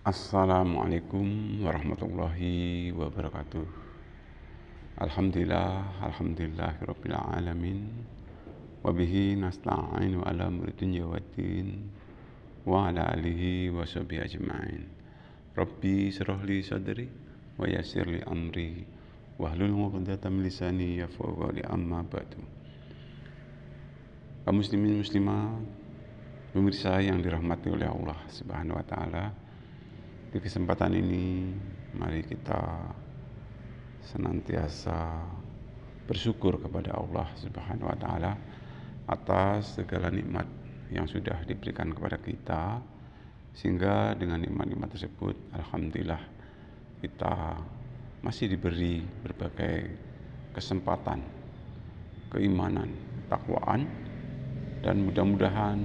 Assalamualaikum warahmatullahi wabarakatuh. Alhamdulillahirabbil alamin. Wa bihi nasta'inu ala umuri dunya waddin. Wa ala alihi wa sahbihi ajma'in. Rabbi shrah li sadri wa yassir li amri wahlul 'uqdatam min lisani yafqahu qawli, amma ba'du. Kaum muslimin muslimat, pemirsa yang dirahmati oleh Allah Subhanahu wa taala, di kesempatan ini mari kita senantiasa bersyukur kepada Allah Subhanahu wa taala atas segala nikmat yang sudah diberikan kepada kita, sehingga dengan nikmat-nikmat tersebut alhamdulillah kita masih diberi berbagai kesempatan, keimanan, takwaan, dan mudah-mudahan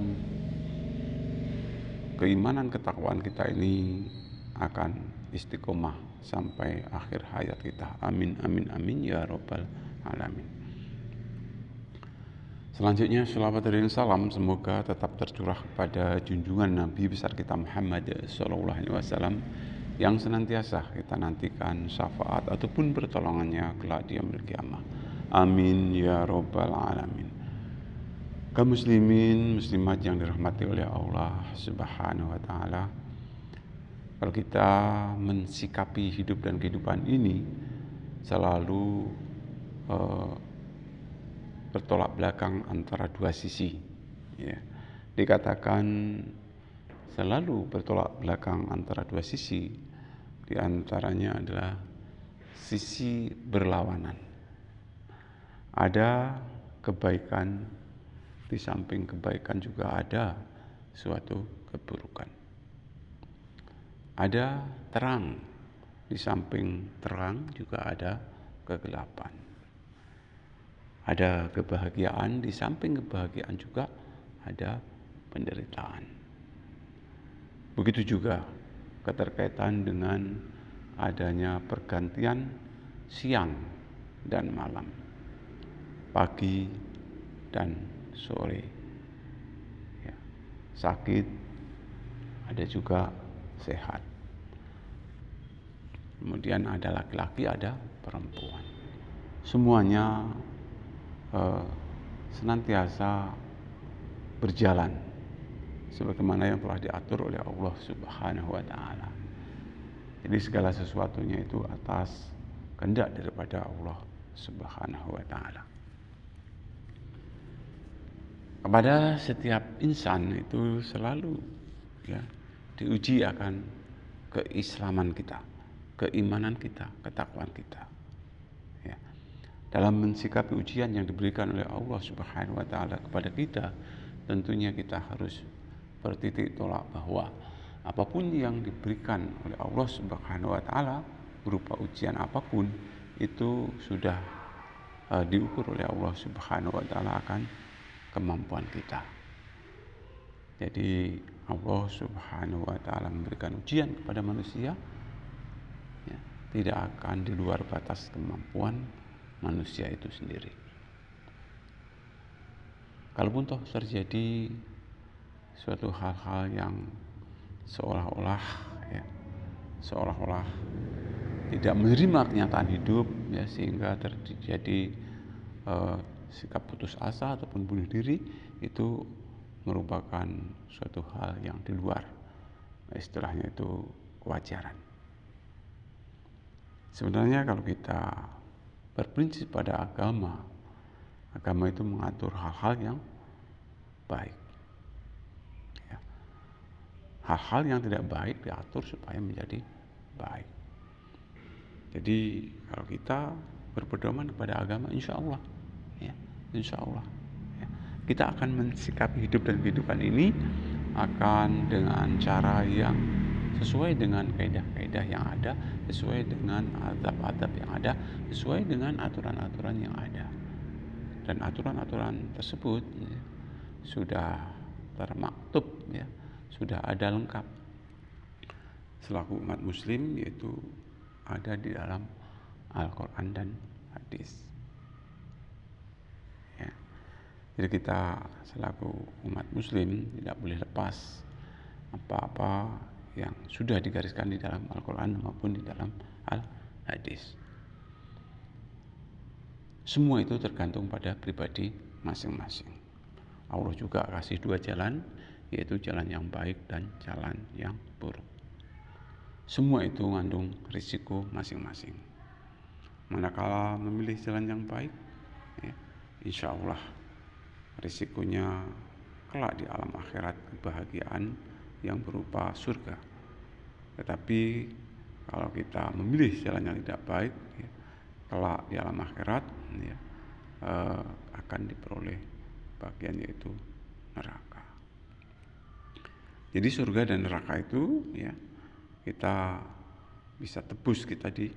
keimanan ketakwaan kita ini akan istiqomah sampai akhir hayat kita. Amin amin amin ya rabbal alamin. Selanjutnya shalawat dan salam semoga tetap tercurah kepada junjungan Nabi besar kita Muhammad sallallahu alaihi wasallam yang senantiasa kita nantikan syafaat ataupun pertolongannya kelak di yaumil qiyamah. Amin ya rabbal alamin. Kaum muslimin muslimat yang dirahmati oleh Allah Subhanahu wa taala, kalau kita mensikapi hidup dan kehidupan ini selalu bertolak belakang antara dua sisi, ya. Dikatakan selalu bertolak belakang antara dua sisi, di antaranya adalah sisi berlawanan. Ada kebaikan, di samping kebaikan juga ada suatu keburukan. Ada terang, di samping terang juga ada kegelapan. Ada kebahagiaan, di samping kebahagiaan juga ada penderitaan. Begitu juga keterkaitan dengan adanya pergantian siang dan malam, pagi dan sore, ya. Sakit, ada juga sehat. Kemudian ada laki-laki, ada perempuan. Semuanya senantiasa berjalan sebagaimana yang telah diatur oleh Allah Subhanahu wa taala. Jadi segala sesuatunya itu atas kehendak daripada Allah Subhanahu wa taala. Kepada setiap insan itu selalu, ya, diuji akan keislaman kita, keimanan kita, ketakwaan kita, ya. Dalam mensikapi ujian yang diberikan oleh Allah Subhanahu wa taala kepada kita, tentunya kita harus bertitik tolak bahwa apapun yang diberikan oleh Allah Subhanahu wa taala berupa ujian apapun itu sudah diukur oleh Allah Subhanahu wa taala akan kemampuan kita. Jadi Allah Subhanahu wa taala memberikan ujian kepada manusia, ya, tidak akan di luar batas kemampuan manusia itu sendiri. Kalaupun toh terjadi suatu hal-hal yang seolah-olah tidak menerima kenyataan hidup, ya, sehingga terjadi sikap putus asa ataupun bunuh diri, itu merupakan suatu hal yang di luar, istilahnya itu kewajaran. Sebenarnya kalau kita berprinsip pada agama itu mengatur hal-hal yang baik, ya. Hal-hal yang tidak baik diatur supaya menjadi baik. Jadi kalau kita berpedoman kepada agama, insya Allah, ya, kita akan mensikapi hidup dan kehidupan ini akan dengan cara yang sesuai dengan kaidah-kaidah yang ada, sesuai dengan adab-adab yang ada, sesuai dengan aturan-aturan yang ada. Dan aturan-aturan tersebut, ya, sudah termaktub, ya, sudah ada lengkap selaku umat muslim, yaitu ada di dalam Al-Quran dan hadis, ya. Jadi kita selaku umat muslim tidak boleh lepas apa-apa yang sudah digariskan di dalam Al-Quran maupun di dalam Al-Hadis. Semua itu tergantung pada pribadi masing-masing. Allah juga kasih dua jalan, yaitu jalan yang baik dan jalan yang buruk. Semua itu mengandung risiko masing-masing. Manakala memilih jalan yang baik, ya, insya Allah risikonya kelak di alam akhirat kebahagiaan yang berupa surga. Tetapi kalau kita memilih jalan yang tidak baik, ya, kelak di alam akhirat ya, akan diperoleh bagian yaitu neraka. Jadi surga dan neraka itu ya kita bisa tebus kita di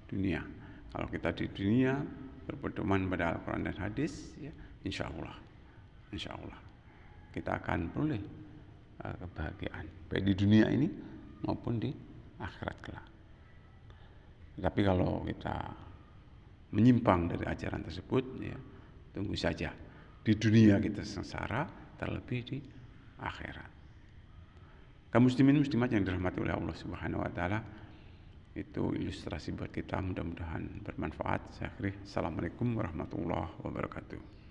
dunia. Kalau kita di dunia berpedoman pada Al-Quran dan Hadis, ya, insya Allah kita akan peroleh kebahagiaan baik di dunia ini maupun di akhirat kelak. Tapi kalau kita menyimpang dari ajaran tersebut, ya, tunggu saja di dunia kita sengsara, terlebih di akhirat. Kaum muslimin muslimat yang dirahmati oleh Allah Subhanahu wa taala, itu ilustrasi buat kita, mudah-mudahan bermanfaat. Saya akhiri. Assalamualaikum warahmatullahi wabarakatuh.